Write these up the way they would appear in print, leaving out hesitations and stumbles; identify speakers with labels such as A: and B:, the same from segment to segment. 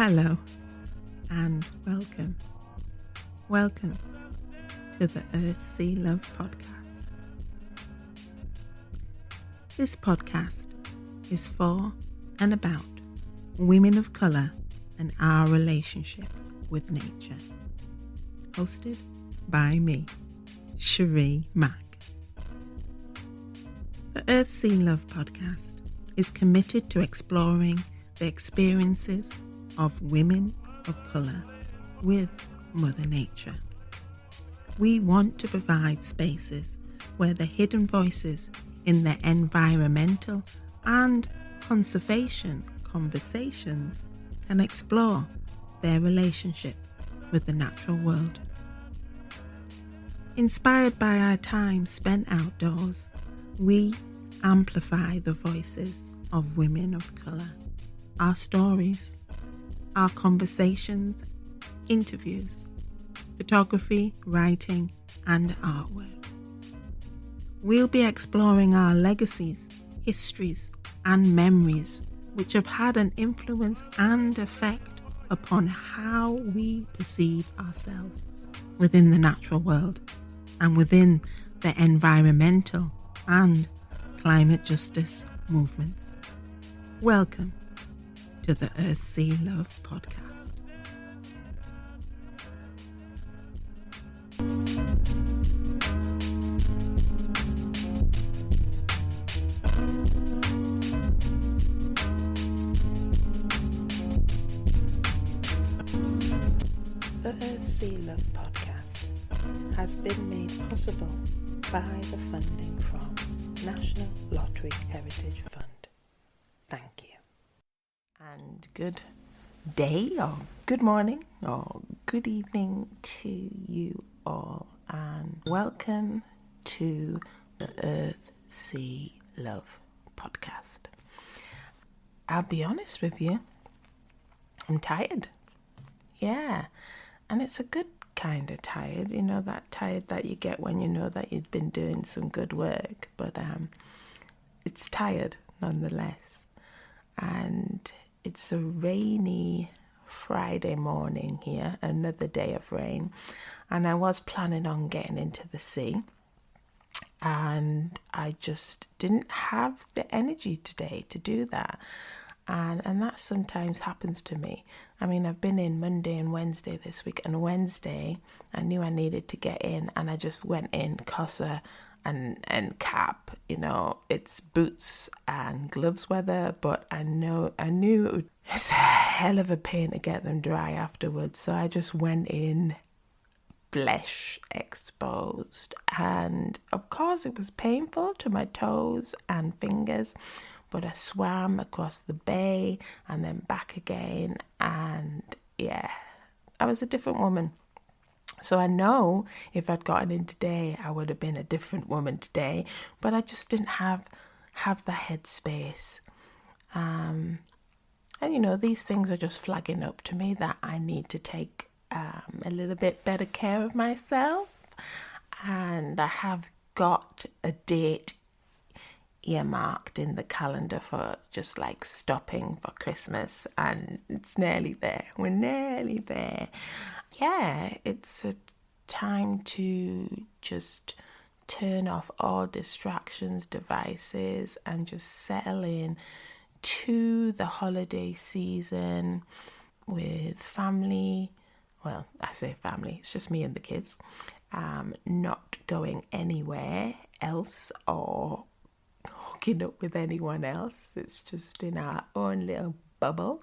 A: Hello and welcome. Welcome to the Earth, Sea, Love podcast. This podcast is for and about women of colour and our relationship with nature. Hosted by me, Cherie Mack. The Earth, Sea, Love podcast is committed to exploring the experiences of women of colour with Mother Nature. We want to provide spaces where the hidden voices in the environmental and conservation conversations can explore their relationship with the natural world. Inspired by our time spent outdoors, we amplify the voices of women of colour, our stories, our conversations, interviews, photography, writing, and artwork. We'll be exploring our legacies, histories, and memories which have had an influence and effect upon how we perceive ourselves within the natural world and within the environmental and climate justice movements. Welcome to the Earth, Sea, Love podcast. The Earth, Sea, Love podcast has been made possible by the funding from National Lottery Heritage Fund. Thank you. And good day or good morning or good evening to you all, and welcome to the Earth, Sea, Love podcast. I'll be honest with you, I'm tired. Yeah, and it's a good kind of tired, you know, that tired that you get when you know that you've been doing some good work, but it's tired nonetheless. And it's a rainy Friday morning here, another day of rain, and I was planning on getting into the sea, and I just didn't have the energy today to do that. And that sometimes happens to me. I mean, I've been in Monday and Wednesday this week, and Wednesday I knew I needed to get in, and I just went in Cosa and cap, you know, it's boots and gloves weather, but I knew it's a hell of a pain to get them dry afterwards. So I just went in flesh exposed, and of course it was painful to my toes and fingers, but I swam across the bay and then back again, and yeah, I was a different woman. So I know if I'd gotten in today, I would have been a different woman today, but I just didn't have the headspace. And you know, these things are just flagging up to me that I need to take a little bit better care of myself. And I have got a date earmarked in the calendar for just like stopping for Christmas, and it's nearly there. We're nearly there. Yeah, it's a time to just turn off all distractions, devices, and just settle in to the holiday season with family. Well, I say family, it's just me and the kids. Not going anywhere else or hooking up with anyone else. It's just in our own little bubble.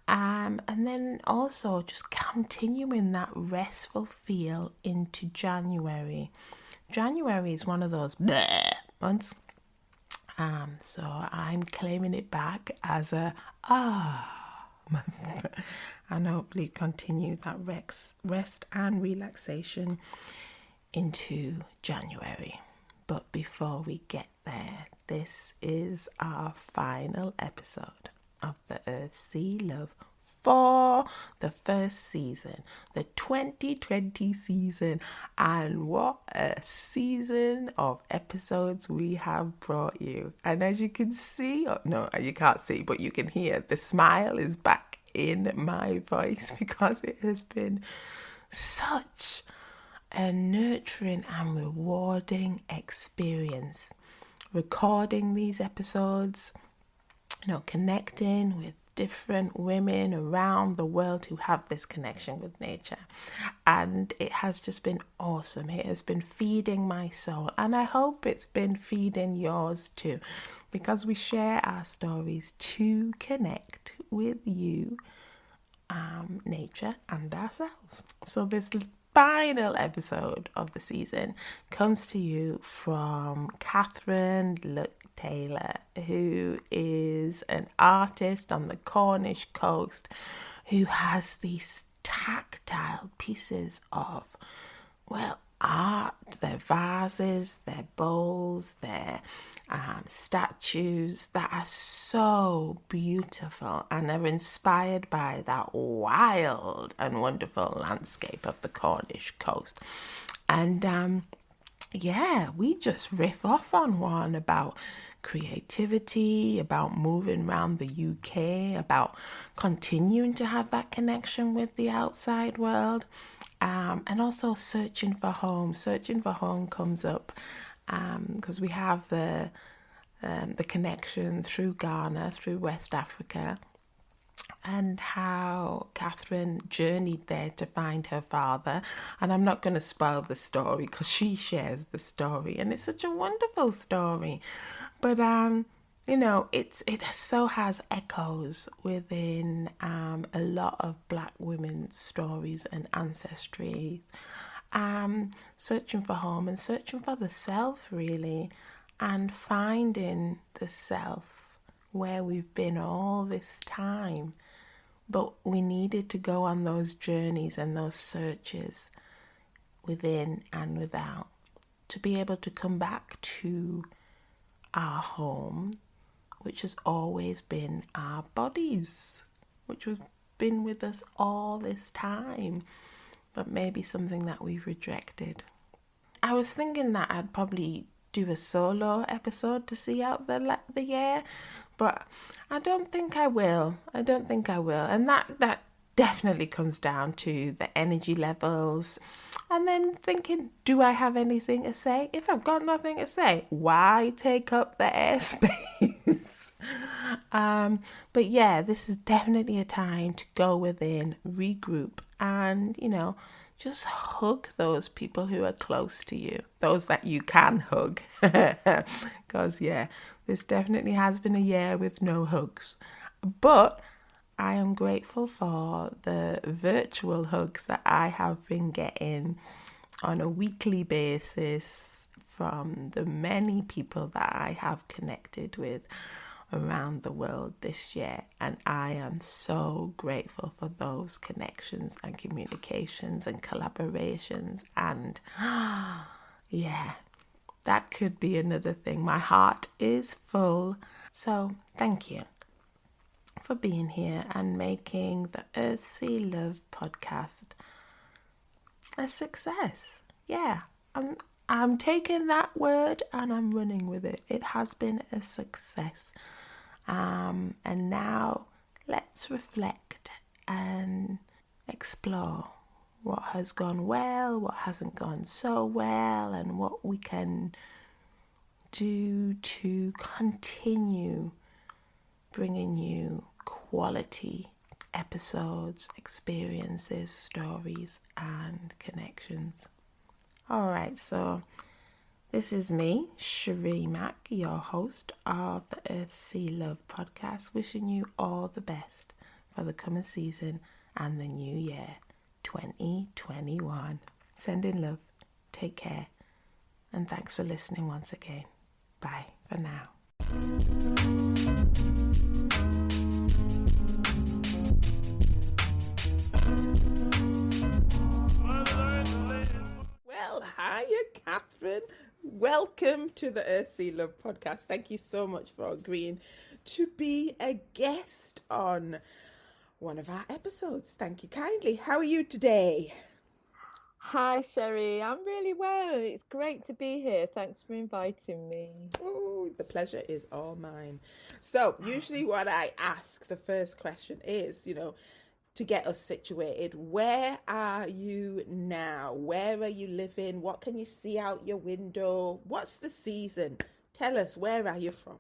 A: And then also just continuing that restful feel into January. January is one of those bleh months. So I'm claiming it back as a month. And hopefully continue that rest and relaxation into January. But before we get there, this is our final episode of the Earth, Sea, Love for the first season, the 2020 season, and what a season of episodes we have brought you. And as you can see, no, you can't see, but you can hear, the smile is back in my voice because it has been such a nurturing and rewarding experience recording these episodes, connecting with different women around the world who have this connection with nature. And it has just been awesome. It has been feeding my soul, and I hope it's been feeding yours too, because we share our stories to connect with you, nature and ourselves. So this final episode of the season comes to you from Catherine Lucktaylor, who is an artist on the Cornish coast who has these tactile pieces of, art, their vases, their bowls, their statues that are so beautiful and are inspired by that wild and wonderful landscape of the Cornish coast. And we just riff off on one about creativity, about moving around the UK, about continuing to have that connection with the outside world, and also searching for home. Searching for home comes up because we have the connection through Ghana, through West Africa, and how Catherine journeyed there to find her father. And I'm not going to spoil the story because she shares the story, and it's such a wonderful story. But it so has echoes within a lot of Black women's stories and ancestry. Searching for home and searching for the self, really, and finding the self where we've been all this time. But we needed to go on those journeys and those searches within and without to be able to come back to our home, which has always been our bodies, which have been with us all this time, but maybe something that we've rejected. I was thinking that I'd probably do a solo episode to see out the year, but I don't think I will. And that definitely comes down to the energy levels. And then thinking, do I have anything to say? If I've got nothing to say, why take up the airspace? But yeah, this is definitely a time to go within, regroup, and, just hug those people who are close to you, those that you can hug. Because, this definitely has been a year with no hugs. But I am grateful for the virtual hugs that I have been getting on a weekly basis from the many people that I have connected with around the world this year, and I am so grateful for those connections and communications and collaborations. And that could be another thing. My heart is full. So thank you for being here and making the Earth, Sea, Love podcast a success. I'm taking that word and I'm running with it. It has been a success. And now let's reflect and explore what has gone well, what hasn't gone so well, and what we can do to continue bringing you quality episodes, experiences, stories, and connections. All right, so this is me, Cherie Mack, your host of the Earth, Sea, Love podcast, wishing you all the best for the coming season and the new year, 2021. Sending love, take care, and thanks for listening once again. Bye for now. Well, hiya, Catherine. Welcome to the Earth, Sea, Love podcast. Thank you so much for agreeing to be a guest on one of our episodes. Thank you kindly. How are you today?
B: Hi, Cherie. I'm really well. It's great to be here. Thanks for inviting me.
A: Oh, the pleasure is all mine. So usually what I ask, the first question is, to get us situated, where are you now? Where are you living? What can you see out your window? What's the season? Tell us, where are you from?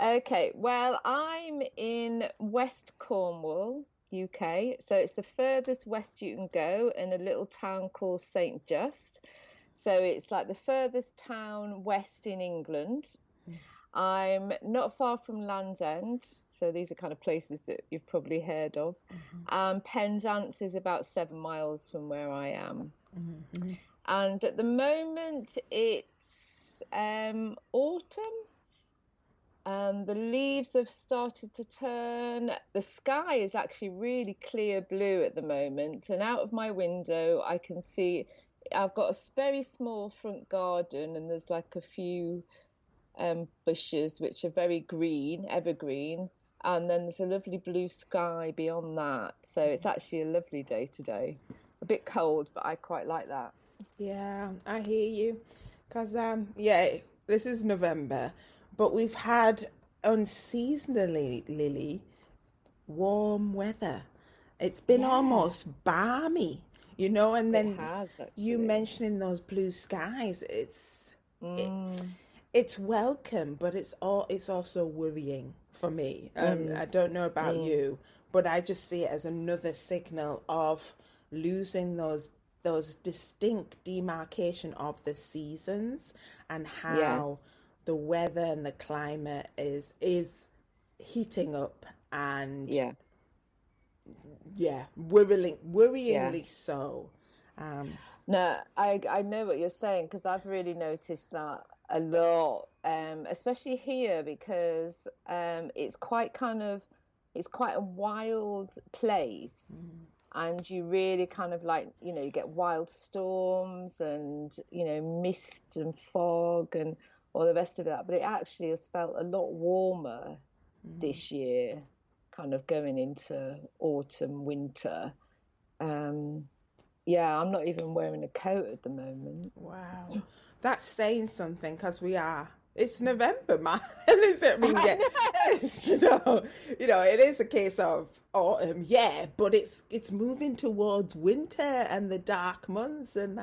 B: Okay, well, I'm in West Cornwall, UK. So it's the furthest west you can go in a little town called St. Just. So it's like the furthest town west in England. I'm not far from Land's End. So these are kind of places that you've probably heard of. Penzance is about 7 miles from where I am. And at the moment, it's autumn. The leaves have started to turn. The sky is actually really clear blue at the moment. And out of my window, I can see I've got a very small front garden, and there's like a few bushes which are very green, evergreen. And then there's a lovely blue sky beyond that. So it's actually a lovely day today. A bit cold, but I quite like that.
A: Yeah, I hear you. Because, this is November, but we've had unseasonally, Lily, warm weather. It's been almost balmy, and then you mentioning those blue skies, it's welcome, but it's also worrying for me. I don't know about you, but I just see it as another signal of losing those distinct demarcation of the seasons, and how the weather and the climate is heating up, and worryingly so.
B: No, I know what you're saying, because I've really noticed that a lot, especially here, because it's quite a wild place. And you really kind of you get wild storms and, mist and fog and all the rest of that. But it actually has felt a lot warmer this year, kind of going into autumn, winter. I'm not even wearing a coat at the moment.
A: Wow. That's saying something, because it's November, man. Is it? I mean, it is a case of autumn, but it's moving towards winter and the dark months, and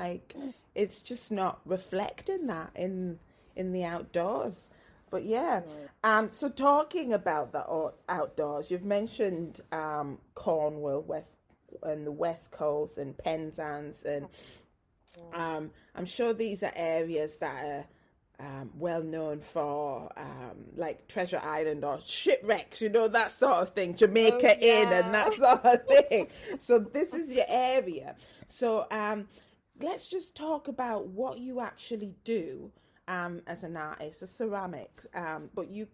A: it's just not reflecting that in the outdoors. But so talking about the outdoors, you've mentioned Cornwall, the West Coast, and Penzance, and I'm sure these are areas that are well known for like Treasure Island or shipwrecks, that sort of thing, Jamaica Inn and that sort of thing. So this is your area. So let's just talk about what you actually do as an artist, a ceramics. But you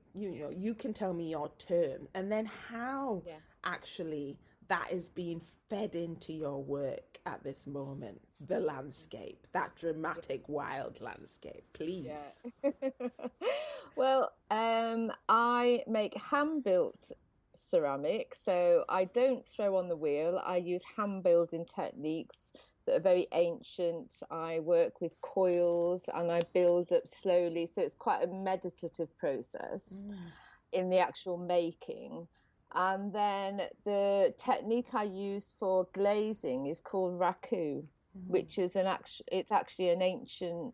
A: can tell me your term, and then how actually that is being fed into your work at this moment, the landscape, that dramatic, wild landscape, please.
B: Well, I make hand-built ceramics, so I don't throw on the wheel. I use hand-building techniques that are very ancient. I work with coils and I build up slowly, so it's quite a meditative process in the actual making. And then the technique I use for glazing is called Raku, which is it's actually an ancient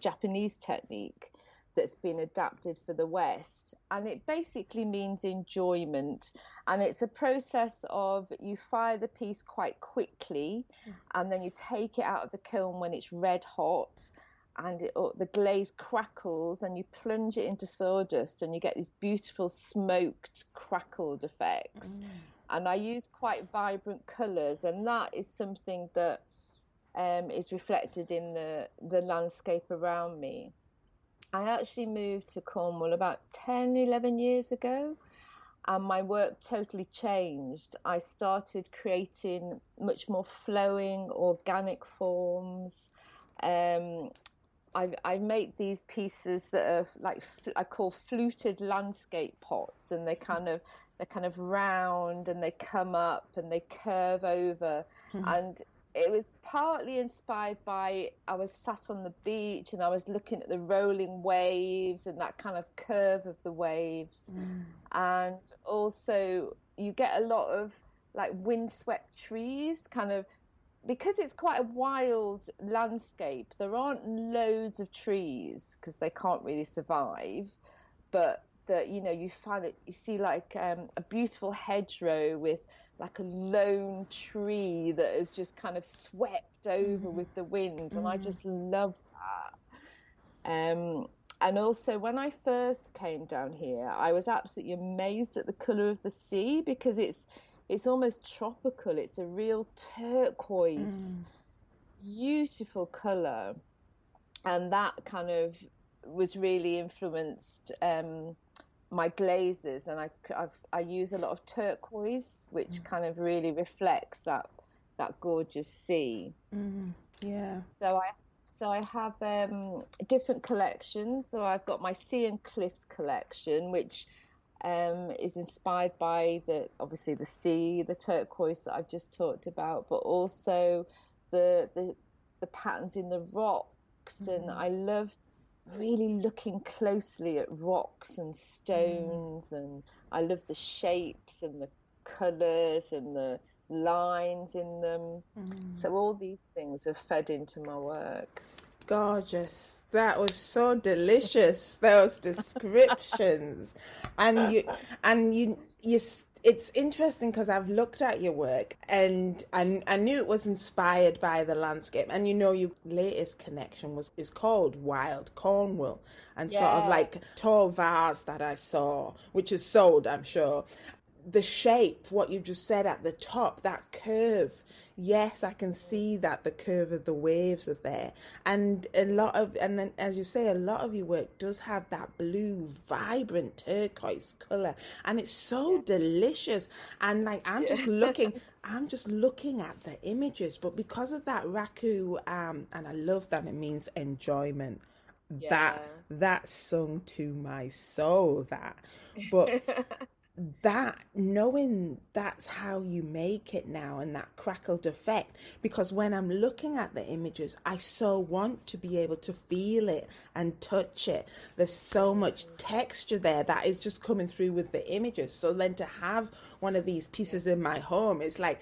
B: Japanese technique that's been adapted for the West. And it basically means enjoyment. And it's a process of you fire the piece quite quickly, and then you take it out of the kiln when it's red hot, and the glaze crackles, and you plunge it into sawdust, and you get these beautiful smoked, crackled effects. And I use quite vibrant colours, and that is something that is reflected in the landscape around me. I actually moved to Cornwall about 10, 11 years ago, and my work totally changed. I started creating much more flowing, organic forms. I make these pieces that are I call fluted landscape pots, and they're kind of round, and they come up and they curve over, and it was partly inspired by, I was sat on the beach and I was looking at the rolling waves and that kind of curve of the waves. And also you get a lot of like windswept trees, kind of, because it's quite a wild landscape. There aren't loads of trees because they can't really survive, but you find it, you see like a beautiful hedgerow with like a lone tree that is just kind of swept over with the wind, and I just love that. And also, when I first came down here, I was absolutely amazed at the colour of the sea, because it's almost tropical. It's a real turquoise, beautiful colour, and that kind of was really influenced my glazes, and I use a lot of turquoise, which kind of really reflects that gorgeous sea.
A: Yeah.
B: So I have different collections. So I've got my Sea and Cliffs collection, which is inspired by obviously the sea, the turquoise that I've just talked about, but also the patterns in the rocks, and I love really looking closely at rocks and stones, and I love the shapes and the colours and the lines in them. So all these things are fed into my work.
A: Gorgeous. That was so delicious, those descriptions. And you it's interesting because I've looked at your work and I knew it was inspired by the landscape. And your latest connection is called Wild Cornwall, and sort of like tall vase that I saw, which is sold, I'm sure. The shape, what you just said at the top, that curve. Yes, I can see that the curve of the waves are there. And then, as you say, a lot of your work does have that blue, vibrant turquoise colour. And it's so delicious. And like, I'm just looking at the images, but because of that Raku, and I love that it means enjoyment. That sung to my soul, but that, knowing that's how you make it now, and that crackled effect, because when I'm looking at the images, I so want to be able to feel it and touch it. There's so much texture there that is just coming through with the images. So then to have one of these pieces in my home, it's like,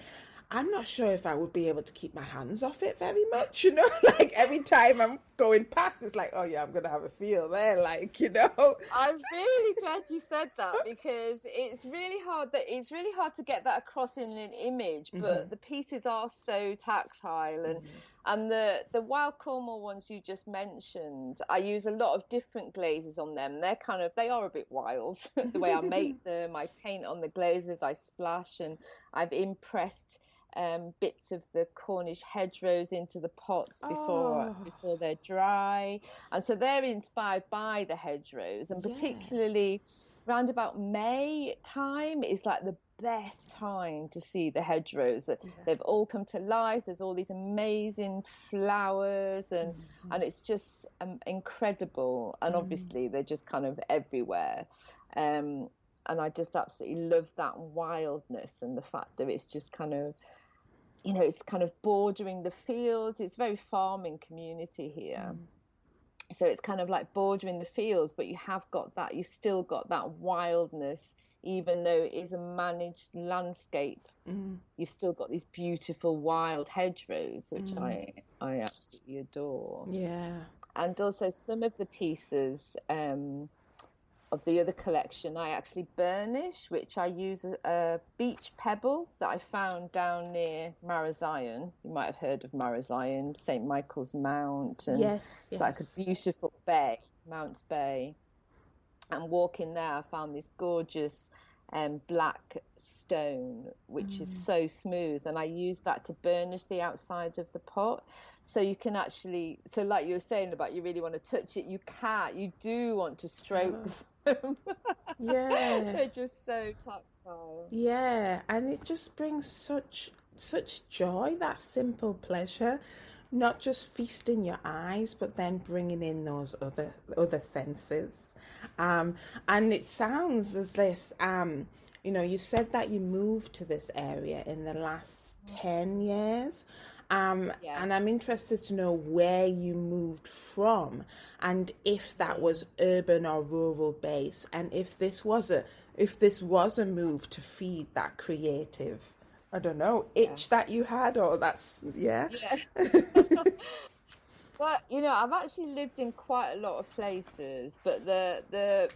A: I'm not sure if I would be able to keep my hands off it very much, like every time I'm going past, it's like, oh yeah, I'm going to have a feel there, like,
B: I'm really glad you said that, because it's really hard to get that across in an image, but the pieces are so tactile, and the Wild Cornwall ones you just mentioned, I use a lot of different glazes on them. They are a bit wild, the way I make them. I paint on the glazes, I splash, and I've impressed bits of the Cornish hedgerows into the pots before they're dry, and so they're inspired by the hedgerows, and particularly round about May time is like the best time to see the hedgerows. They've all come to life. There's all these amazing flowers, and it's just incredible, and obviously they're just kind of everywhere, and I just absolutely love that wildness, and the fact that it's just kind of, it's kind of bordering the fields. It's a very farming community here. So it's kind of like bordering the fields, but you've still got that wildness, even though it is a managed landscape. You've still got these beautiful wild hedgerows, which I absolutely adore.
A: Yeah.
B: And also some of the pieces of the other collection I actually burnish, which I use a beach pebble that I found down near Marazion. You might have heard of Marazion, St. Michael's Mount. And it's like a beautiful bay, Mounts Bay. And walking there, I found this gorgeous black stone, which is so smooth, and I use that to burnish the outside of the pot. So you can actually, so like you were saying about you really want to touch it, you do want to stroke them. They're just so tactile.
A: And it just brings such joy, that simple pleasure, not just feasting your eyes, but then bringing in those other senses. And it sounds as this, you said that you moved to this area in the last 10 years.
B: Yeah.
A: And I'm interested to know where you moved from, and if that was urban or rural based, and if this was a move to feed that creative, I don't know,
B: Yeah.
A: itch that you had, or yeah.
B: Yeah. But I've actually lived in quite a lot of places, but the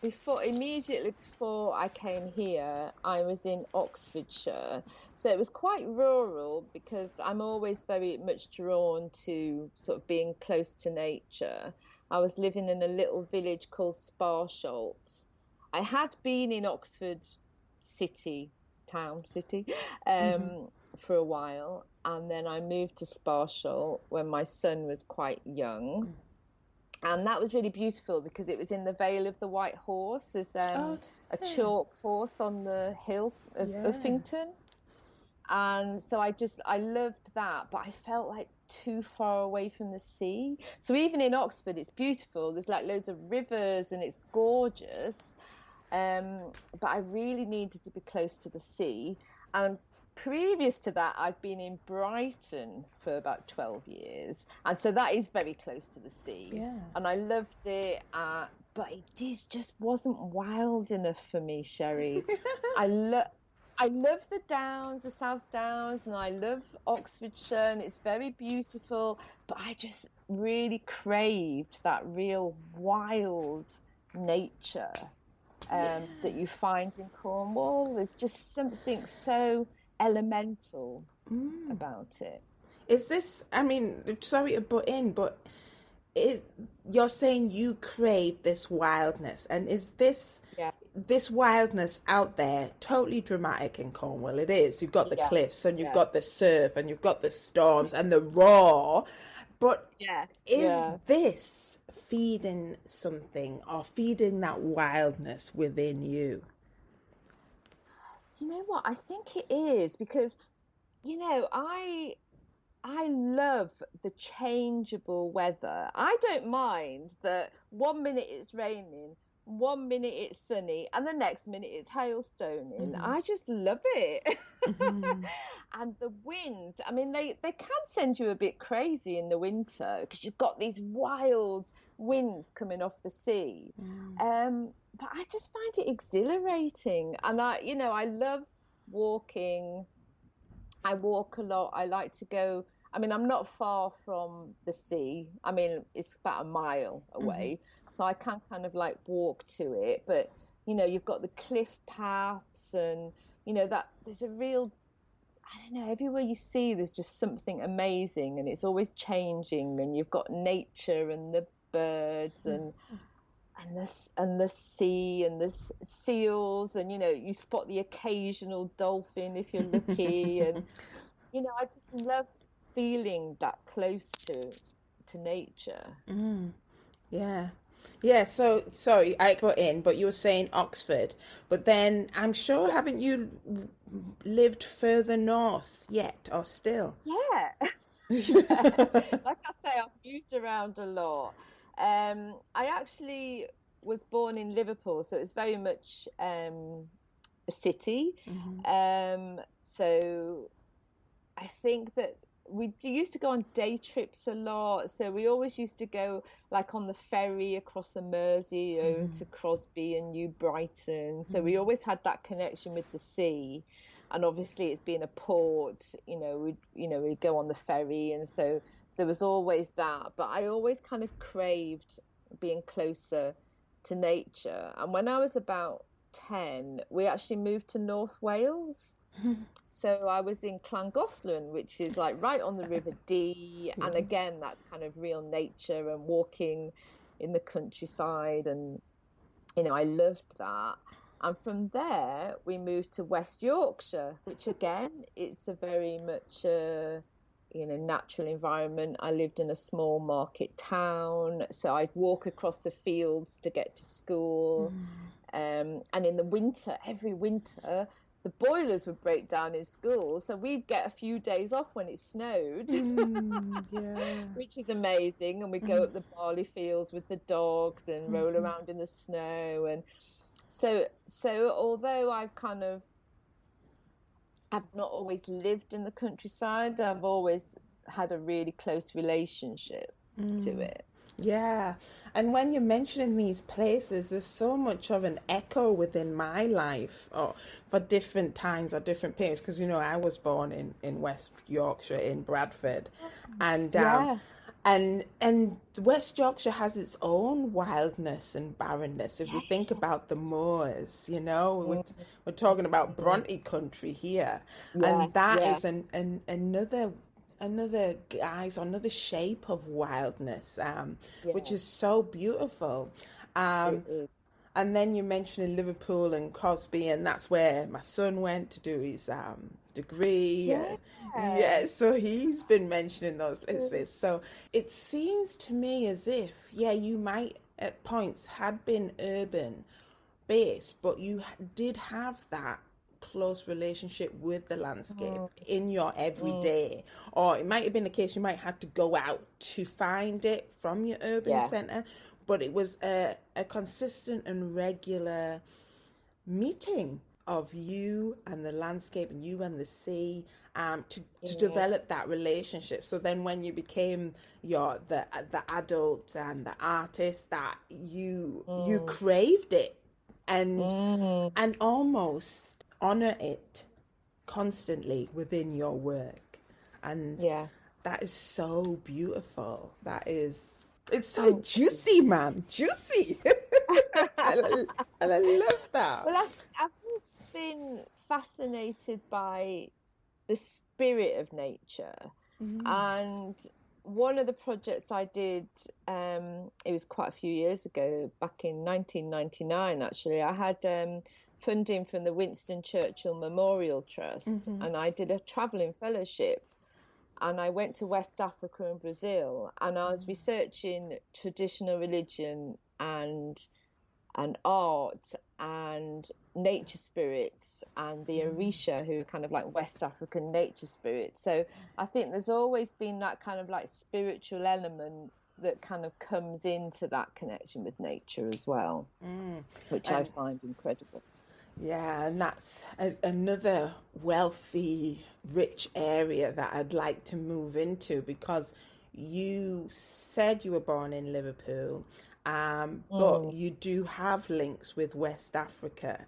B: before immediately before I came here, I was in Oxfordshire. So it was quite rural because I'm always very much drawn to sort of being close to nature. I was living in a little village called Sparsholt. I had been in Oxford city, town, city,
A: Hmm.
B: for a while, and then I moved to Sparsholt when my son was quite young. And that was really beautiful because it was in the Vale of the White Horse. There's
A: Oh,
B: a
A: yeah,
B: chalk horse on the hill of
A: yeah,
B: Uffington. And so I loved that, but I felt like too far away from the sea. So even in Oxford, it's beautiful. There's like loads of rivers and it's gorgeous. But I really needed to be close to the sea. And previous to that, I've been in Brighton for about 12 years. And so that is very close to the sea.
A: yeah.
B: And I loved it. But just wasn't wild enough for me, Sherry. I love. I love the Downs, the South Downs, and I love Oxfordshire, and it's very beautiful. But I just really craved that real wild nature
A: Yeah.
B: that you find in Cornwall. There's just something so elemental about it.
A: Is this, I mean, sorry to butt in, but it, you're saying you crave this wildness, and is
B: Yeah,
A: this wildness out there totally dramatic in Cornwall? It is. You've got the
B: yeah,
A: cliffs, and you've
B: yeah,
A: got the surf, and you've got the storms and the roar, but
B: yeah,
A: is
B: yeah.
A: this feeding something, or feeding that wildness within you?
B: You know what? I think it is because, you know, I I love the changeable weather. I don't mind that one minute it's raining, one minute it's sunny, and the next minute it's hailstoning.
A: Hmm.
B: I just love it.
A: Hmm.
B: And the winds, I mean, they can send you a bit crazy in the winter because you've got these wild winds coming off the sea. But I just find it exhilarating. And I love walking. I walk a lot. I like to go. I mean, I'm not far from the sea. I mean, it's about a mile
A: Hmm.
B: away, so I can kind of like walk to it. But you've got the cliff paths, and that there's a real, I don't know, everywhere you see, there's just something amazing, and it's always changing. And you've got nature and the birds and the sea and the seals, and you spot the occasional dolphin if you're lucky. And I just love feeling that close to nature.
A: Yeah. Yeah, so sorry, I got in, but you were saying Oxford. But then I'm sure,
B: Yeah,
A: haven't you lived further north yet, or still?
B: yeah. Yeah. Like I say, I've moved around a lot. I actually was born in Liverpool, so it's very much a city.
A: Hmm.
B: So I think that used to go on day trips a lot. So we always used to go like on the ferry across the Mersey over to Crosby and New Brighton. So we always had that connection with the sea. And obviously it's being a port, we'd go on the ferry. And so there was always that. But I always kind of craved being closer to nature. And when I was about 10, we actually moved to North Wales. So I was in Llangollen, which is like right on the River Dee, and
A: Yeah.
B: again, that's kind of real nature and walking in the countryside, and I loved that. And from there, we moved to West Yorkshire, which again, it's a very much natural environment. I lived in a small market town, so I'd walk across the fields to get to school. And in the winter, every winter, the boilers would break down in school, so we'd get a few days off when it snowed,
A: Yeah.
B: which was amazing. And we'd go up the barley fields with the dogs and roll around in the snow. And so although I've not always lived in the countryside. I've always had a really close relationship to it.
A: Yeah. And when you're mentioning these places, there's so much of an echo within my life, or for different times or different periods. Because, I was born in West Yorkshire, in Bradford. And
B: Yeah.
A: and West Yorkshire has its own wildness and barrenness. If we think about the
B: Yes.
A: moors, we're talking about Bronte country here.
B: Yeah.
A: And that
B: Yeah.
A: is another guise, another shape of wildness, which
B: Yeah.
A: is so beautiful.
B: It is.
A: And then you mentioned Liverpool and Cosby, and that's where my son went to do his degree.
B: Yeah.
A: Yeah, so he's been mentioning those places. So it seems to me as if, you might at points had been urban based, but you did have that close relationship with the landscape in your everyday. Or it might have been the case you might have to go out to find it from your urban centre, but it was a consistent and regular meeting of you and the landscape and you and the sea, to develop that relationship. So then when you became the adult and the artist, that you craved it and almost honor it constantly within your work. And that is so beautiful. It's so juicy, man. Juicy. and I love that.
B: Well, I've always been fascinated by the spirit of nature. And one of the projects I did, it was quite a few years ago, back in 1999, actually, I had funding from the Winston Churchill Memorial Trust, and I did a travelling fellowship. And I went to West Africa and Brazil, and I was researching traditional religion and art and nature spirits and the Orisha, who are kind of like West African nature spirits. So I think there's always been that kind of like spiritual element that kind of comes into that connection with nature as well, which I find incredible.
A: Yeah, and that's another wealthy, rich area that I'd like to move into, because you said you were born in Liverpool, but you do have links with West Africa,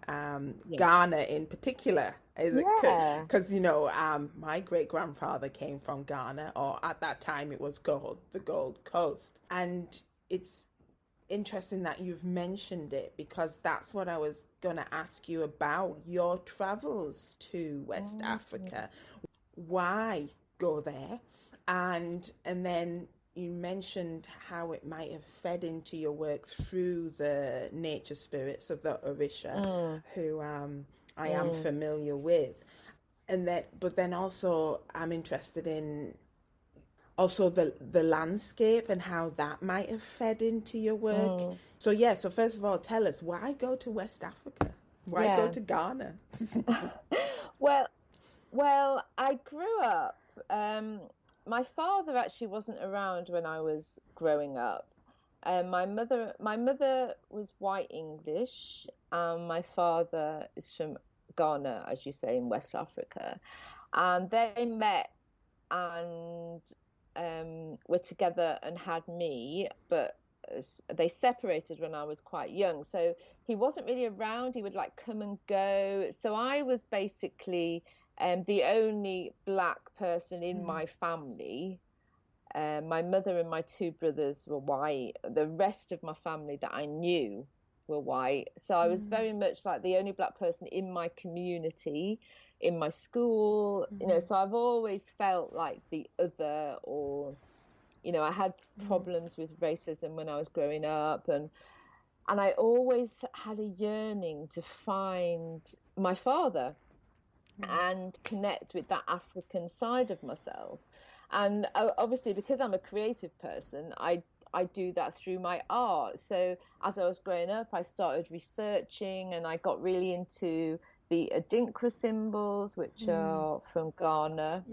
A: Ghana in particular. Is it? Because, my great-grandfather came from Ghana, or at that time it was the Gold Coast. And it's interesting that you've mentioned it, because that's what I was going to ask you about, your travels to West Africa. Why go there? And then you mentioned how it might have fed into your work through the nature spirits of the Orisha, who I am familiar with. But then also I'm interested in also the landscape and how that might have fed into your work. So first of all, tell us, why go to West Africa? Why go to Ghana?
B: Well, I grew up, my father actually wasn't around when I was growing up. My mother was white English, and my father is from Ghana, as you say, in West Africa. And they met and were together and had me, but they separated when I was quite young. So he wasn't really around. He would like come and go. So I was basically the only black person in my family. My mother and my two brothers were white. The rest of my family that I knew were white. So I was very much like the only black person in my community, in my school, so I've always felt like the other, or, I had problems with racism when I was growing up, and I always had a yearning to find my father and connect with that African side of myself. And obviously, because I'm a creative person, I do that through my art. So as I was growing up, I started researching, and I got really into the Adinkra symbols, which are from Ghana,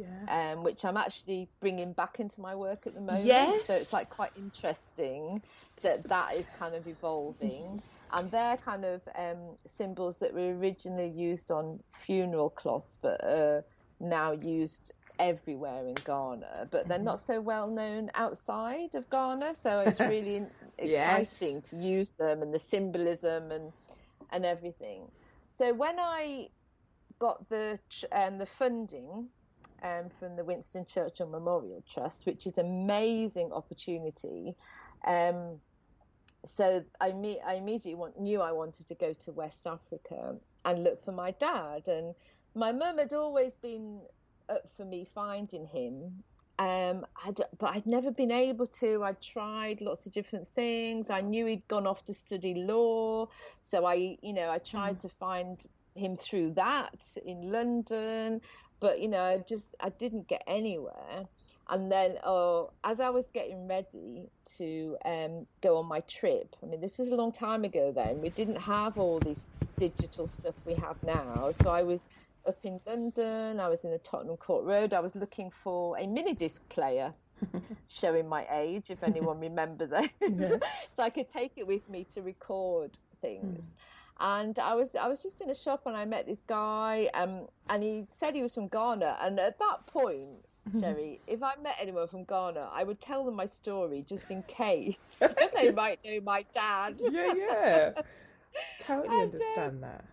B: which I'm actually bringing back into my work at the moment. So it's like quite interesting that is kind of evolving. And they're kind of symbols that were originally used on funeral cloths, but are now used everywhere in Ghana. But they're not so well known outside of Ghana, so it's really exciting to use them and the symbolism and everything. So when I got the funding from the Winston Churchill Memorial Trust, which is an amazing opportunity. So I immediately knew I wanted to go to West Africa and look for my dad. And my mum had always been up for me finding him. But I'd never been able to. I'd tried lots of different things. I knew he'd gone off to study law. So I tried to find him through that in London. But, I didn't get anywhere. And then, as I was getting ready to go on my trip, I mean, this was a long time ago then. We didn't have all this digital stuff we have now. So I was up in London. I was in the Tottenham Court Road. I was looking for a mini disc player, showing my age, if anyone remember those. Yes. So I could take it with me to record things. And I was just in a shop and I met this guy and he said he was from Ghana. And at that point, Sherry, if I met anyone from Ghana, I would tell them my story just in case they might know my dad.
A: Yeah. Totally understand that.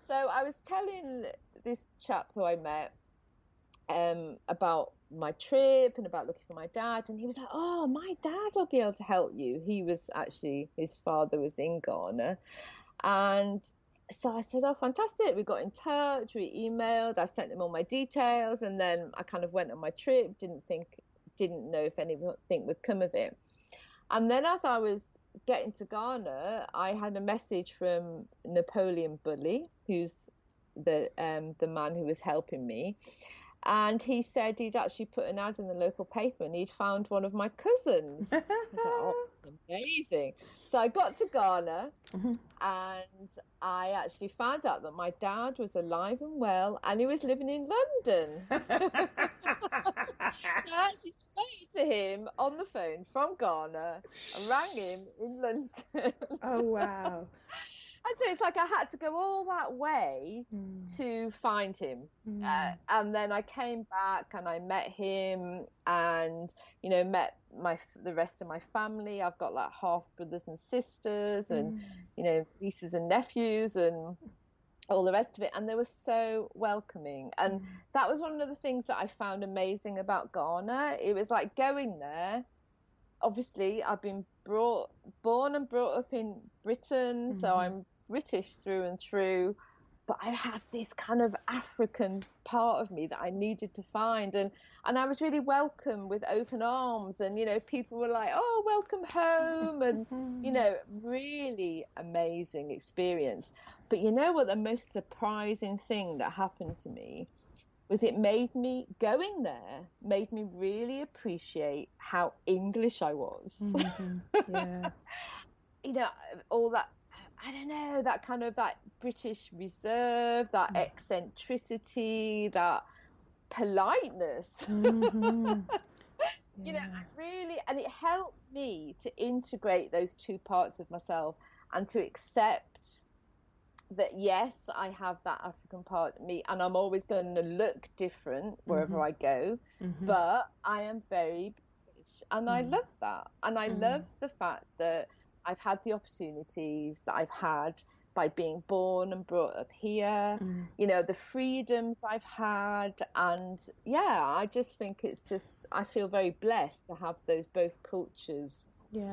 B: So I was telling this chap who I met about my trip and about looking for my dad. And he was like, oh, my dad will be able to help you. He was actually, his father was in Ghana. And so I said, oh, fantastic. We got in touch, we emailed, I sent him all my details. And then I kind of went on my trip, didn't know if anything would come of it. And then as I was getting to Ghana, I had a message from Napoleon Bully, who's the man who was helping me. And he said he'd actually put an ad in the local paper and he'd found one of my cousins. I was like, oh, it's amazing. So I got to Ghana and I actually found out that my dad was alive and well and he was living in London. So I actually spoke to him on the phone from Ghana and rang him in London.
A: Oh, wow.
B: And so it's like I had to go all that way to find him. And then I came back and I met him and, met the rest of my family. I've got like half brothers and sisters and, nieces and nephews and all the rest of it. And they were so welcoming. And that was one of the things that I found amazing about Ghana. It was like going there. Obviously, I've been born and brought up in Britain, so I'm British through and through, but I had this kind of African part of me that I needed to find, and I was really welcomed with open arms, and people were like, oh, welcome home, and really amazing experience. But what the most surprising thing that happened to me was going there made me really appreciate how English I was. Yeah. All that, I don't know, that kind of that British reserve, that eccentricity, that politeness. Really, and it helped me to integrate those two parts of myself and to accept that, yes, I have that African part of me and I'm always going to look different wherever I go, but I am very British and I love that. And I love the fact that I've had the opportunities that I've had by being born and brought up here, the freedoms I've had. And I just think I feel very blessed to have those both cultures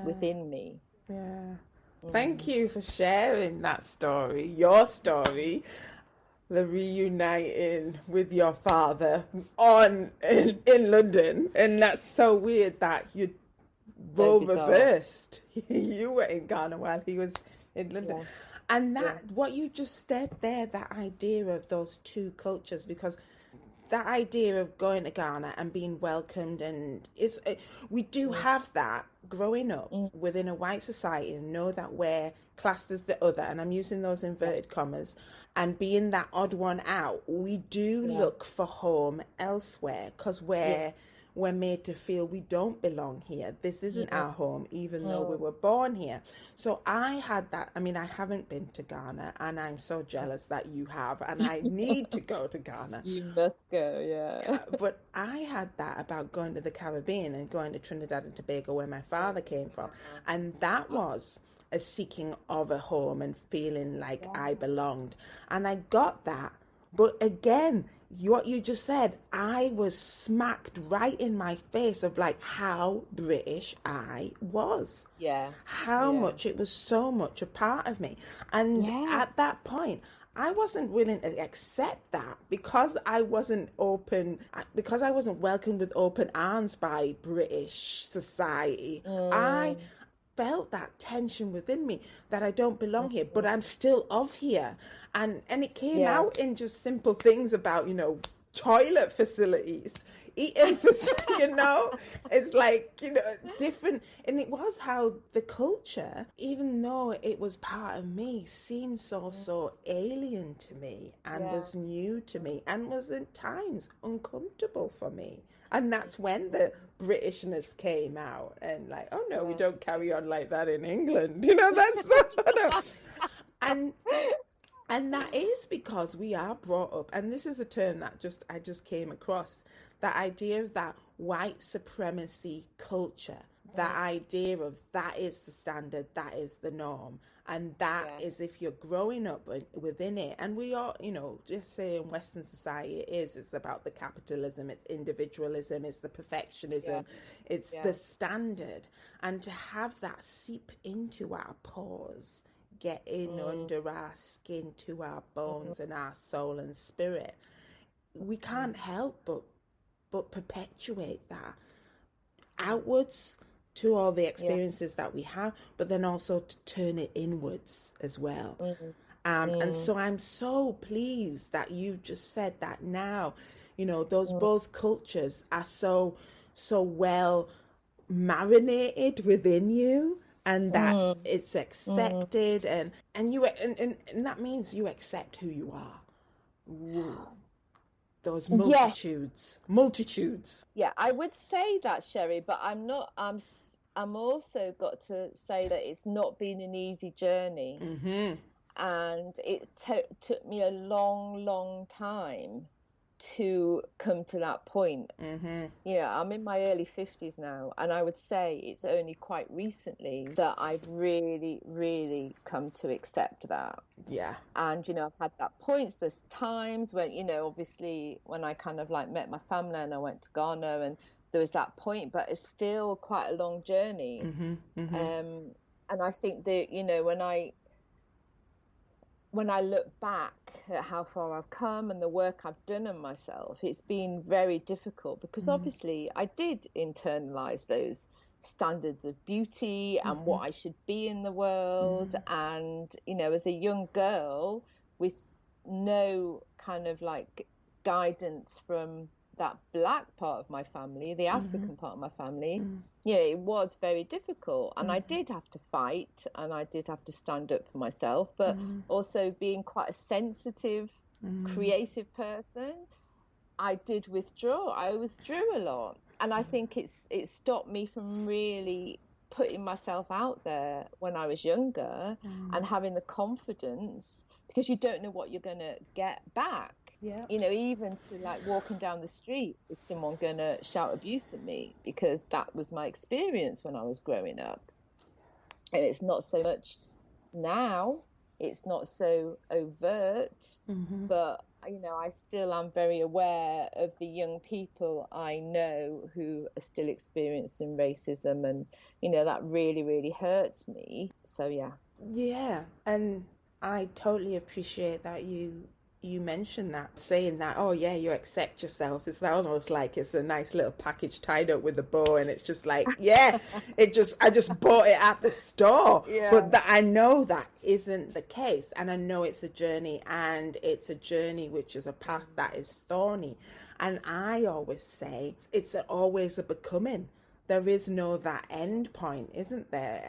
B: within me.
A: Yeah. Thank you for sharing that story, your story, the reuniting with your father in London. And that's so weird that you role reversed. You were in Ghana while he was in London. Yeah. And what you just said there, that idea of those two cultures, because that idea of going to Ghana and being welcomed, and we do have that growing up within a white society and know that we're classed as the other, and I'm using those inverted commas, and being that odd one out, we do look for home elsewhere because we're we're made to feel we don't belong here. This isn't our home, even though we were born here. So I had that. I mean, I haven't been to Ghana, and I'm so jealous that you have, and I need to go to Ghana.
B: You must go, yeah.
A: But I had that about going to the Caribbean and going to Trinidad and Tobago, where my father came from. And that was a seeking of a home and feeling like I belonged. And I got that. But again, what you just said, I was smacked right in my face of like how British I was.
B: Yeah.
A: How much it was so much a part of me. And at that point, I wasn't willing to accept that because I wasn't welcomed with open arms by British society. I felt that tension within me that I don't belong here, but I'm still of here. And it came out in just simple things about, you know, toilet facilities, eating facilities, you know, it's like, you know, different. And it was how the culture, even though it was part of me, seemed so alien to me and was new to me and was at times uncomfortable for me. And that's when the Britishness came out and like, oh no, we don't carry on like that in England. You know, that's and that is because we are brought up, and this is a term that I just came across, that idea of that white supremacy culture, that idea of that is the standard, that is the norm. And that is if you're growing up within it. And we are, you know, just say in Western society it's about the capitalism, it's individualism, it's the perfectionism, it's the standard. And to have that seep into our pores, get in under our skin to our bones and our soul and spirit, we can't help but perpetuate that outwards to all the experiences that we have, but then also to turn it inwards as well. And so I'm so pleased that you just said that now, you know, those both cultures are so well marinated within you, and that it's accepted and that means you accept who you are. Ooh. Those multitudes.
B: Yeah, I would say that, Sherry, but I'm also got to say that it's not been an easy journey. And it took me a long time to come to that point. You know, I'm in my early 50s now, and I would say it's only quite recently that I've really come to accept that. And you know, I've had that points, there's times when, you know, obviously when I kind of like met my family and I went to Ghana, and there was that point, but it's still quite a long journey. And I think that, you know, when I look back at how far I've come and the work I've done on myself, it's been very difficult because obviously I did internalize those standards of beauty and what I should be in the world. And, you know, as a young girl with no kind of like guidance from that black part of my family, the African part of my family, yeah, it was very difficult. And I did have to fight and I did have to stand up for myself, but also being quite a sensitive, creative person, I did withdraw. I withdrew a lot. And I think it stopped me from really putting myself out there when I was younger and having the confidence, because you don't know what you're going to get back. Yeah. You know, even to like walking down the street, is someone going to shout abuse at me? Because that was my experience when I was growing up. And it's not so much now, it's not so overt, but, you know, I still am very aware of the young people I know who are still experiencing racism, and, you know, that really hurts me. So, yeah.
A: Yeah, and I totally appreciate that you mentioned that, saying that, oh yeah, you accept yourself. It's almost like it's a nice little package tied up with a bow, and it's just like, yeah, I just bought it at the store. Yeah. But I know that isn't the case, and I know it's a journey, and it's a journey which is a path that is thorny. And I always say it's always a becoming. There is no that end point, isn't there?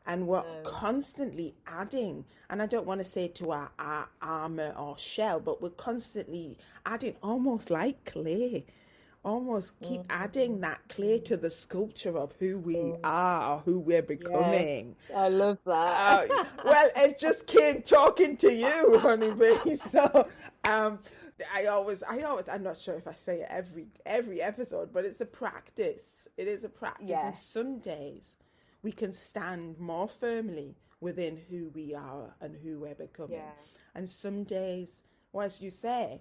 A: And we're constantly adding, and I don't want to say to our armor or shell, but we're constantly adding, almost like clay. almost keep adding that clay to the sculpture of who we are, who we're becoming.
B: Yes, I love that.
A: Well, it just came talking to you, honeybee. So, I'm not sure if I say it every episode, but it's a practice. It is a practice.
B: Yes.
A: And some days we can stand more firmly within who we are and who we're becoming.
B: Yeah.
A: And some days, well, as you say,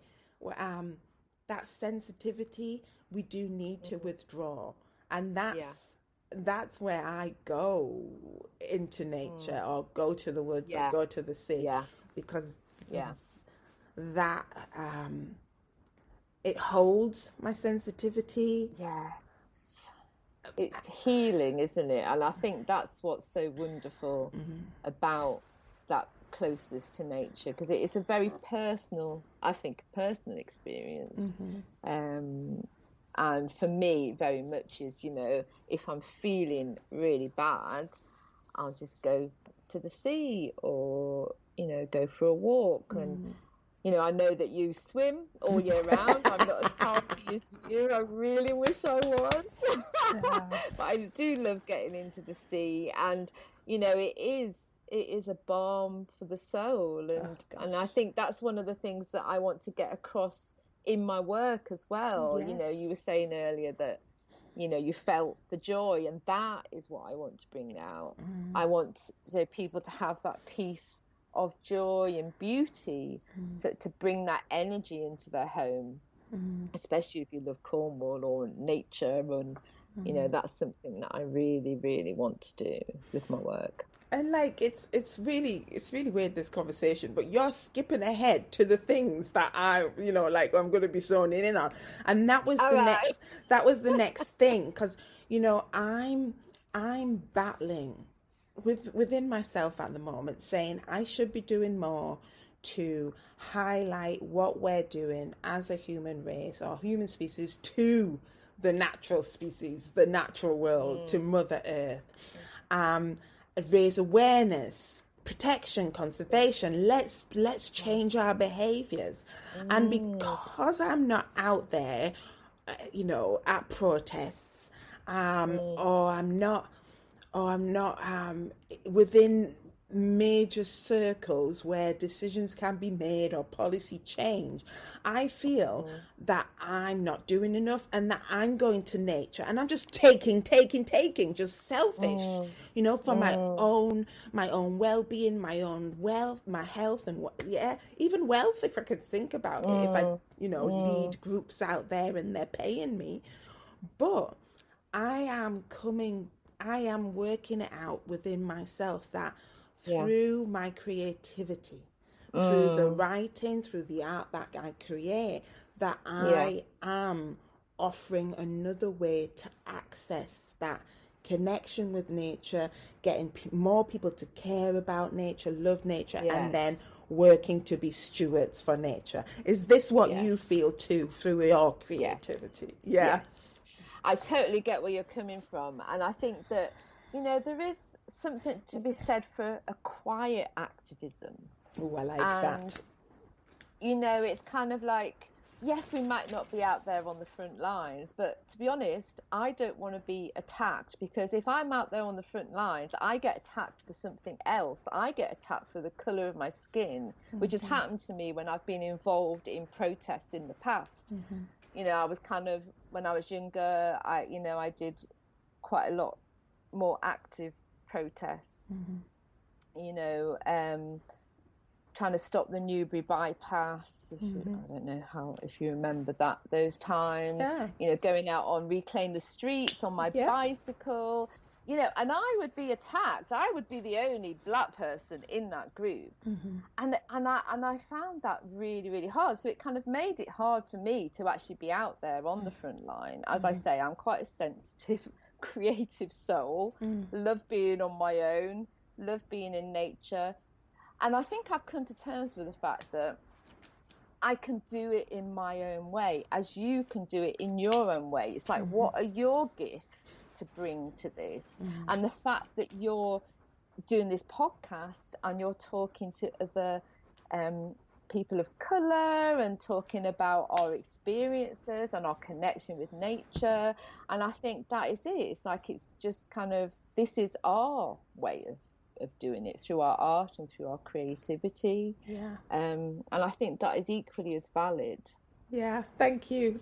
A: that sensitivity, we do need to withdraw. And that's where I go into nature or go to the woods or go to the sea. Because that it holds my sensitivity.
B: Yes. It's healing, isn't it? And I think that's what's so wonderful about that closest to nature, because it is a very personal experience. And for me, very much is, if I'm feeling really bad, I'll just go to the sea or, go for a walk. And, I know that you swim all year round. I'm not as powerful as you. I really wish I was. But I do love getting into the sea. And, it is a balm for the soul. And I think that's one of the things that I want to get across in my work as well.
A: Yes.
B: You were saying earlier that you felt the joy, and that is what I want to bring out. I want people to have that piece of joy and beauty, so to bring that energy into their home, especially if you love Cornwall or nature, and that's something that I really, really want to do with my work.
A: And it's really weird, this conversation, but you're skipping ahead to the things that I'm going to be zoning in on, and that was the next thing, because I'm battling within myself at the moment, saying I should be doing more to highlight what we're doing as a human race or human species to the natural species, the natural world, to Mother Earth. Raise awareness, protection, conservation. Let's change our behaviors. And because I'm not out there, at protests, or I'm not within major circles where decisions can be made or policy change, I feel that I'm not doing enough, and that I'm going to nature and I'm just taking, just selfish, for my own well-being, my own wealth, my health, and even wealth, if I could think about it, if I lead groups out there and they're paying me. But I am working it out within myself that through my creativity, through the writing, through the art that I create, that I am offering another way to access that connection with nature, getting more people to care about nature, love nature, and then working to be stewards for nature. Is this what you feel too through your creativity? Yes.
B: I totally get where you're coming from. And I think that, there is something to be said for a quiet activism.
A: Oh, I like that.
B: It's kind of like, yes, we might not be out there on the front lines, but to be honest, I don't want to be attacked, because if I'm out there on the front lines, I get attacked for something else. I get attacked for the colour of my skin, which has happened to me when I've been involved in protests in the past. I was when I was younger, I did quite a lot more active protests, trying to stop the Newbury bypass. I don't know if you remember those times, going out on Reclaim the Streets on my bicycle, and I would be attacked. I would be the only black person in that group. And I found that really, really hard. So it kind of made it hard for me to actually be out there on the front line. As I say, I'm quite a sensitive, creative soul, love being on my own, love being in nature. And I think I've come to terms with the fact that I can do it in my own way, as you can do it in your own way. It's like, what are your gifts to bring to this? And the fact that you're doing this podcast and you're talking to other people of colour and talking about our experiences and our connection with nature. And I think that is it. It's like, it's just kind of, this is our way of doing it, through our art and through our creativity.
A: Yeah.
B: And I think that is equally as valid.
A: Yeah, thank you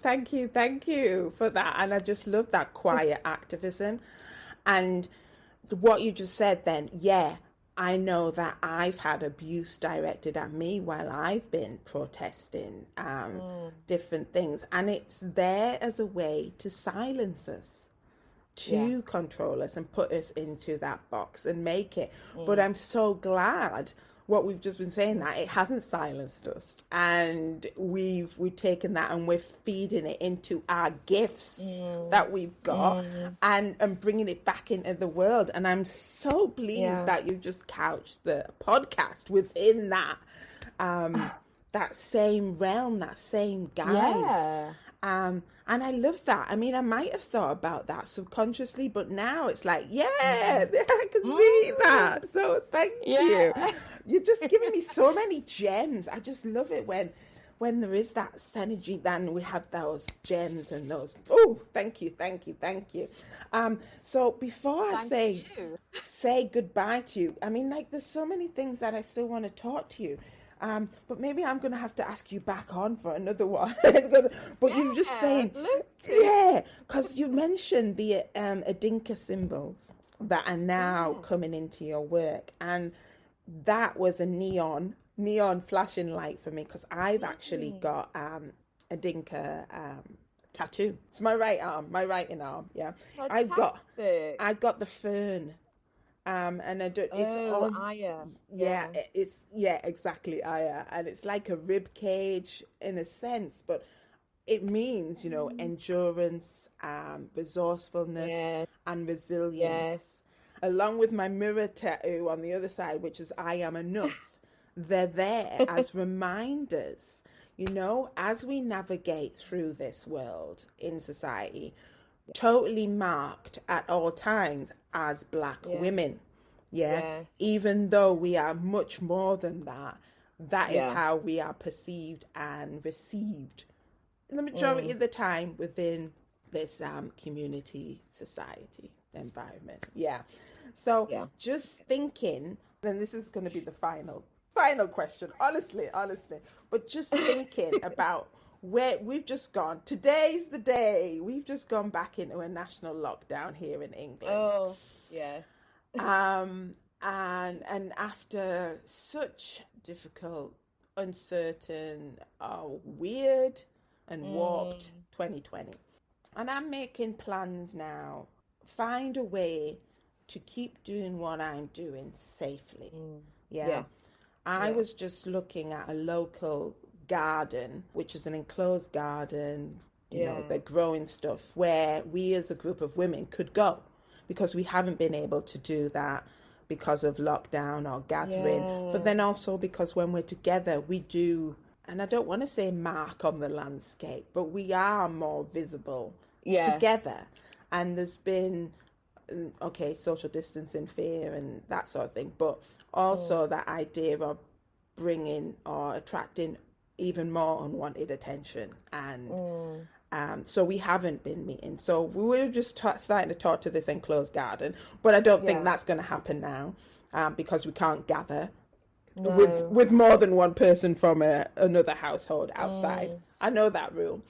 A: for that. And I just love that quiet activism. And what you just said then, yeah, I know that I've had abuse directed at me while I've been protesting different things. And it's there as a way to silence us, to control us and put us into that box and make it. But I'm so glad what we've just been saying, that it hasn't silenced us, and we've taken that and we're feeding it into our gifts that we've got and bringing it back into the world. And I'm so pleased that you've just couched the podcast within that that same realm, that same guise. And I love that. I mean, I might have thought about that subconsciously, but now it's like, I can see that. So thank you. You're just giving me so many gems. I just love it when there is that synergy, then we have those gems and those. Oh, thank you. So before I say goodbye to you, I mean, like, there's so many things that I still want to talk to you. But maybe I'm going to have to ask you back on for another one. But you're just saying, because you mentioned the Adinkra symbols that are now coming into your work. And that was a neon flashing light for me, because I've actually got Adinkra tattoo. It's my right writing arm. Yeah.
B: Fantastic.
A: I've got the fern. And I don't, it's on,
B: Aya.
A: It's exactly Aya, and it's like a rib cage in a sense, but it means, endurance, resourcefulness, and resilience. Along with my mirror tattoo on the other side, which is I am enough. They're there as reminders, as we navigate through this world in society, totally marked at all times as Black women. Even though we are much more than that, that is how we are perceived and received the majority of the time within this community, society, environment. So just thinking, and this is going to be the final question, honestly, but just thinking about where we've just gone. Today's the day. We've just gone back into a national lockdown here in England.
B: Oh, yes.
A: And after such difficult, uncertain, weird and warped 2020. And I'm making plans now, find a way to keep doing what I'm doing safely. I was just looking at a local garden, which is an enclosed garden, they're growing stuff, where we as a group of women could go, because we haven't been able to do that because of lockdown or gathering, but then also because when we're together, we do, and I don't want to say mark on the landscape, but we are more visible together. And there's been, social distancing, fear and that sort of thing, but also that idea of bringing or attracting even more unwanted attention. And so we haven't been meeting. So we were just starting to talk to this enclosed garden, but I don't think that's going to happen now, because we can't gather with more than one person from another household outside. I know that rule,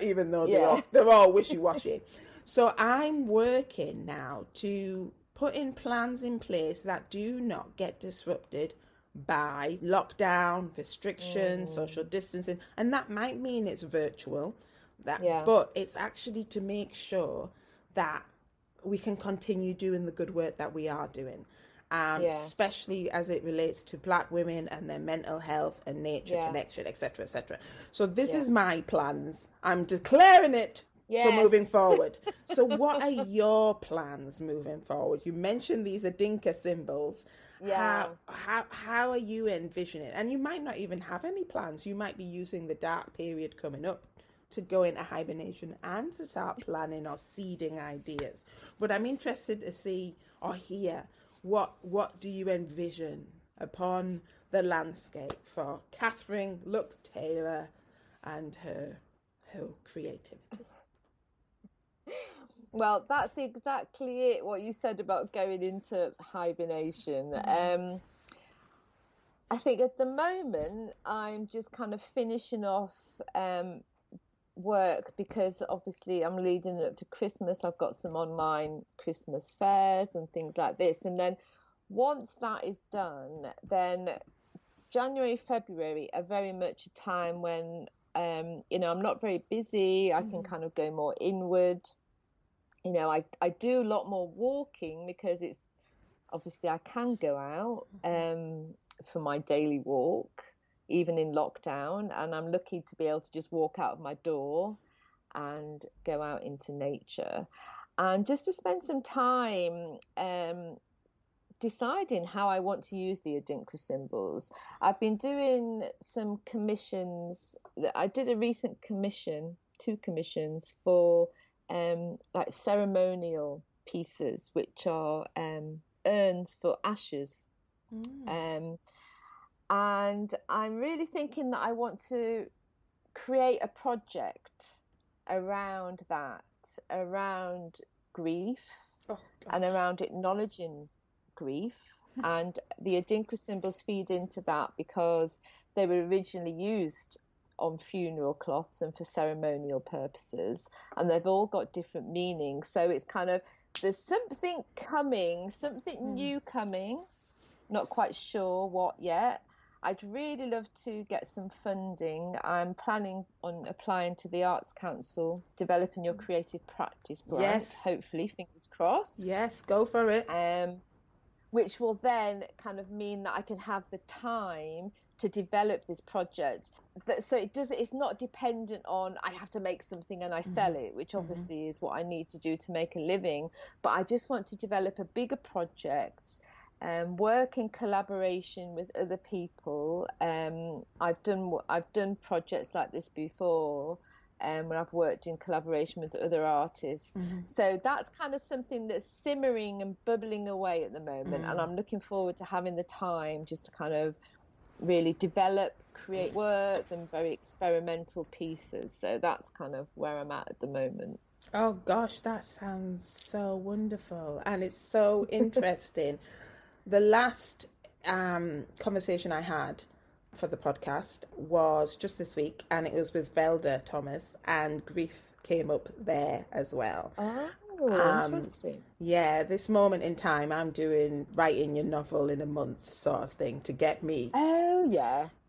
A: even though they're all wishy-washy. So I'm working now to putting plans in place that do not get disrupted by lockdown, restrictions, social distancing. And that might mean it's virtual, but it's actually to make sure that we can continue doing the good work that we are doing, especially as it relates to Black women and their mental health and nature connection, etc., etc. So this is my plans. I'm declaring it for moving forward. So what are your plans moving forward? You mentioned these Adinkra symbols. How are you envisioning? And you might not even have any plans. You might be using the dark period coming up to go into hibernation and to start planning or seeding ideas. But I'm interested to see or hear what do you envision upon the landscape for Catherine Lucktaylor and her creativity?
B: Well, that's exactly it, what you said about going into hibernation. I think at the moment I'm just kind of finishing off work, because obviously I'm leading up to Christmas. I've got some online Christmas fairs and things like this. And then once that is done, then January, February are very much a time when, I'm not very busy. I can kind of go more inward. I do a lot more walking, because it's obviously I can go out for my daily walk, even in lockdown. And I'm lucky to be able to just walk out of my door and go out into nature, and just to spend some time deciding how I want to use the Adinkra symbols. I've been doing some commissions. I did a recent commission, 2 commissions for like ceremonial pieces, which are urns for ashes. And I'm really thinking that I want to create a project around that, around grief, and around acknowledging grief. And the Adinkra symbols feed into that, because they were originally used on funeral cloths and for ceremonial purposes, and they've all got different meanings. So it's kind of, there's something coming, something new coming, not quite sure what yet. I'd really love to get some funding. I'm planning on applying to the Arts Council, developing your creative practice grant.
A: Yes.
B: Hopefully, fingers crossed.
A: Yes, go for it.
B: Which will then kind of mean that I can have the time to develop this project. So it's not dependent on, I have to make something and I sell it, which obviously is what I need to do to make a living. But I just want to develop a bigger project, work in collaboration with other people. I've done projects like this before, when I've worked in collaboration with other artists. So that's kind of something that's simmering and bubbling away at the moment. And I'm looking forward to having the time just to kind of really develop, create works and very experimental pieces. So that's kind of where I'm at the moment.
A: Oh gosh, that sounds so wonderful. And it's so interesting. The last conversation I had for the podcast was just this week, and it was with Velda Thomas, and grief came up there as well.
B: Oh, interesting.
A: Yeah, this moment in time, I'm doing writing your novel in a month sort of thing to get me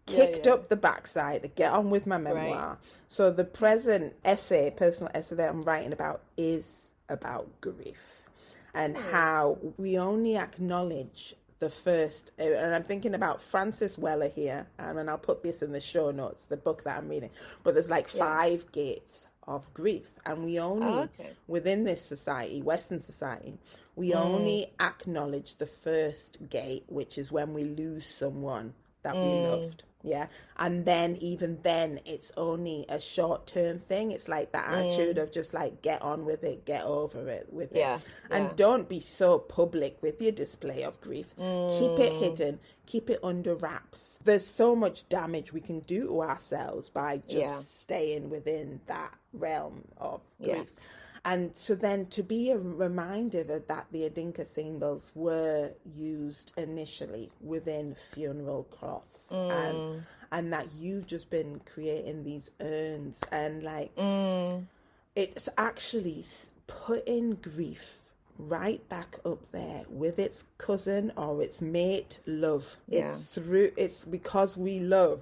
A: kicked up the backside to get on with my memoir. Right. So the present personal essay that I'm writing about is about grief, and how we only acknowledge the first, and I'm thinking about Francis Weller here, and I'll put this in the show notes, the book that I'm reading, but there's like 5 gates of grief, and we only, within this society, Western society, we only acknowledge the first gate, which is when we lose someone that we loved. Yeah. And then even then it's only a short-term thing. It's like that attitude of just like, get on with it, get over it with it. And don't be so public with your display of grief. Keep it hidden, keep it under wraps. There's so much damage we can do to ourselves by just staying within that realm of grief. And so then to be a reminder that the Adinkra symbols were used initially within funeral cloths, and that you've just been creating these urns, and like it's actually putting grief right back up there with its cousin or its mate, love. It's because we love,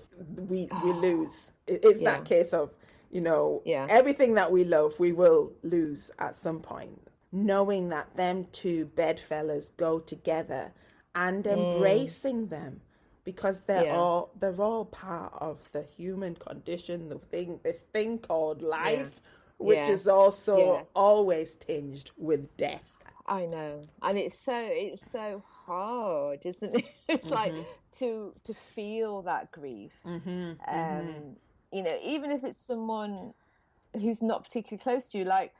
A: we lose. It's that case of, everything that we love, we will lose at some point. Knowing that them 2 bedfellas go together and embracing them, because they're all part of the human condition, this thing called life, which is also always tinged with death.
B: I know, and it's so hard, isn't it? It's like to feel that grief. Even if it's someone who's not particularly close to you, like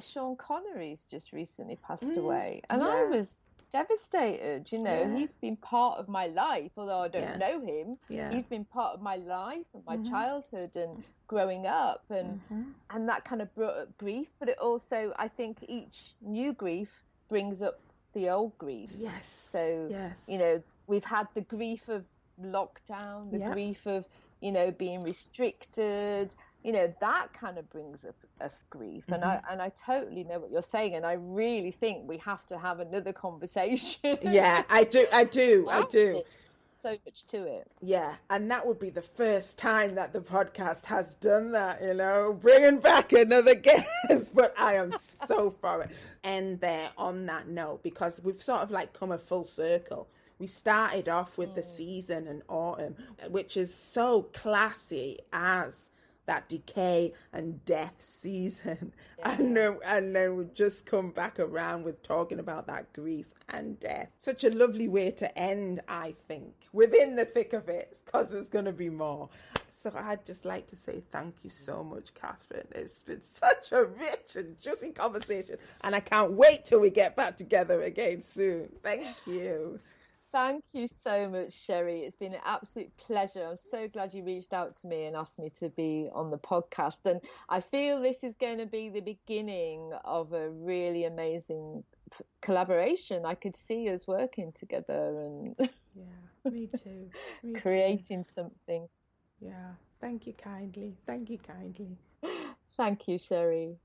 B: Sean Connery's just recently passed away, and I was devastated. He's been part of my life, although I don't know him. He's been part of my life and my childhood and growing up, and that kind of brought up grief. But it also, I think, each new grief brings up the old grief.
A: Yes.
B: So we've had the grief of lockdown, the grief of being restricted. That kind of brings up grief. And I totally know what you're saying, and I really think we have to have another conversation.
A: I do.
B: So much to it.
A: And that would be the first time that the podcast has done that, bringing back another guest. But I am so for it. And there on that note, because we've sort of like come a full circle. We started off with the season and autumn, which is so classy as that decay and death season. And then we just come back around with talking about that grief and death. Such a lovely way to end, I think, within the thick of it, because there's going to be more. So I'd just like to say thank you so much, Catherine. It's been such a rich and juicy conversation, and I can't wait till we get back together again soon. Thank you.
B: Thank you so much, Sherry. It's been an absolute pleasure. I'm so glad you reached out to me and asked me to be on the podcast. And I feel this is going to be the beginning of a really amazing collaboration. I could see us working together and
A: me too.
B: Creating something.
A: Thank you kindly. Thank you, Sherry.